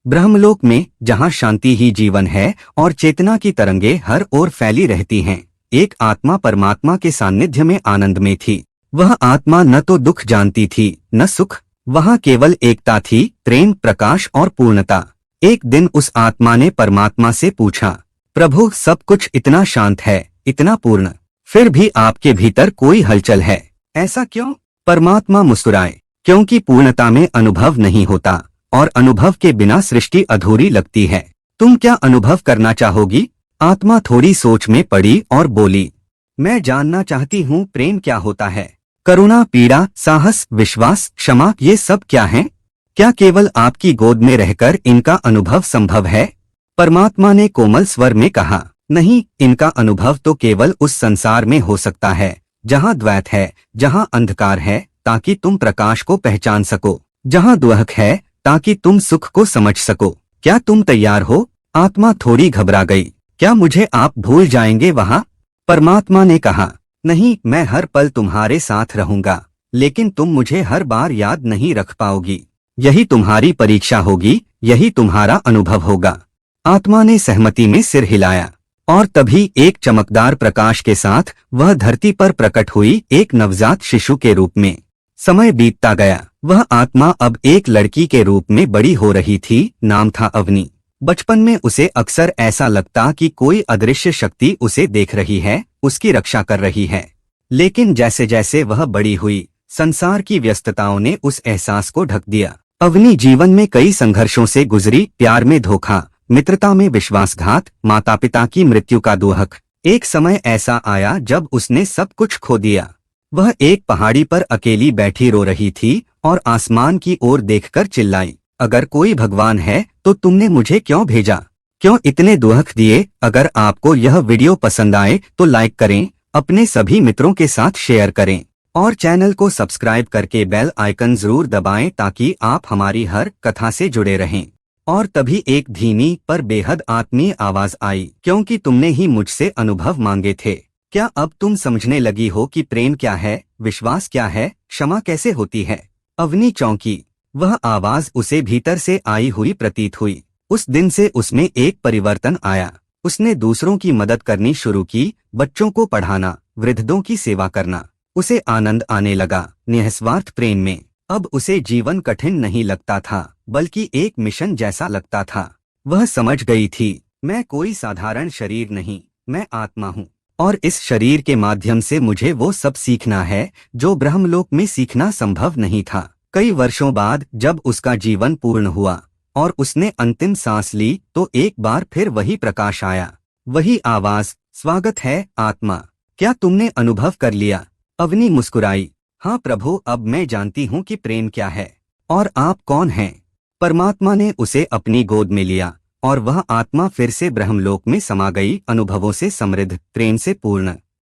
ब्रह्मलोक में जहाँ शांति ही जीवन है और चेतना की तरंगे हर ओर फैली रहती हैं, एक आत्मा परमात्मा के सानिध्य में आनंद में थी। वह आत्मा न तो दुख जानती थी न सुख, वहाँ केवल एकता थी, प्रेम, प्रकाश और पूर्णता। एक दिन उस आत्मा ने परमात्मा से पूछा, प्रभु, सब कुछ इतना शांत है, इतना पूर्ण, फिर भी आपके भीतर कोई हलचल है, ऐसा क्यों? परमात्मा मुस्कुराए, क्योंकि पूर्णता में अनुभव नहीं होता और अनुभव के बिना सृष्टि अधूरी लगती है। तुम क्या अनुभव करना चाहोगी? आत्मा थोड़ी सोच में पड़ी और बोली, मैं जानना चाहती हूँ प्रेम क्या होता है। करुणा, पीड़ा, साहस, विश्वास, क्षमा, ये सब क्या हैं? क्या केवल आपकी गोद में रहकर इनका अनुभव संभव है? परमात्मा ने कोमल स्वर में कहा, नहीं, इनका अनुभव तो केवल उस संसार में हो सकता है जहाँ द्वैत है, जहाँ अंधकार है ताकि तुम प्रकाश को पहचान सको, जहाँ दुख है ताकि तुम सुख को समझ सको। क्या तुम तैयार हो? आत्मा थोड़ी घबरा गई। क्या मुझे आप भूल जाएंगे वहाँ? परमात्मा ने कहा, नहीं, मैं हर पल तुम्हारे साथ रहूंगा, लेकिन तुम मुझे हर बार याद नहीं रख पाओगी। यही तुम्हारी परीक्षा होगी, यही तुम्हारा अनुभव होगा। आत्मा ने सहमति में सिर हिलाया और तभी एक चमकदार प्रकाश के साथ वह धरती पर प्रकट हुई, एक नवजात शिशु के रूप में। समय बीतता गया, वह आत्मा अब एक लड़की के रूप में बड़ी हो रही थी। नाम था अवनी। बचपन में उसे अक्सर ऐसा लगता कि कोई अदृश्य शक्ति उसे देख रही है, उसकी रक्षा कर रही है। लेकिन जैसे जैसे वह बड़ी हुई, संसार की व्यस्तताओं ने उस एहसास को ढक दिया। अवनी जीवन में कई संघर्षों से गुजरी, प्यार में धोखा, मित्रता में विश्वासघात, माता पिता की मृत्यु का दुख। एक समय ऐसा आया जब उसने सब कुछ खो दिया। वह एक पहाड़ी पर अकेली बैठी रो रही थी और आसमान की ओर देखकर चिल्लाई, अगर कोई भगवान है तो तुमने मुझे क्यों भेजा? क्यों इतने दुख दिए? अगर आपको यह वीडियो पसंद आए तो लाइक करें, अपने सभी मित्रों के साथ शेयर करें और चैनल को सब्सक्राइब करके बेल आइकन जरूर दबाएं ताकि आप हमारी हर कथा से जुड़े रहें। और तभी एक धीमी पर बेहद आत्मीय आवाज आई, क्योंकि तुमने ही मुझसे अनुभव मांगे थे। क्या अब तुम समझने लगी हो कि प्रेम क्या है, विश्वास क्या है, क्षमा कैसे होती है? अवनी चौंकी। वह आवाज उसे भीतर से आई हुई प्रतीत हुई। उस दिन से उसमें एक परिवर्तन आया। उसने दूसरों की मदद करनी शुरू की, बच्चों को पढ़ाना, वृद्धों की सेवा करना। उसे आनंद आने लगा निस्वार्थ प्रेम में। अब उसे जीवन कठिन नहीं लगता था, बल्कि एक मिशन जैसा लगता था। वह समझ गई थी, मैं कोई साधारण शरीर नहीं, मैं आत्मा हूँ और इस शरीर के माध्यम से मुझे वो सब सीखना है जो ब्रह्मलोक में सीखना संभव नहीं था। कई वर्षों बाद जब उसका जीवन पूर्ण हुआ और उसने अंतिम सांस ली तो एक बार फिर वही प्रकाश आया, वही आवाज, स्वागत है आत्मा, क्या तुमने अनुभव कर लिया? अवनी मुस्कुराई, हाँ प्रभु, अब मैं जानती हूँ कि प्रेम क्या है। और आप कौन हैं? परमात्मा ने उसे अपनी गोद में लिया और वह आत्मा फिर से ब्रह्मलोक में समा गई, अनुभवों से समृद्ध, प्रेम से पूर्ण।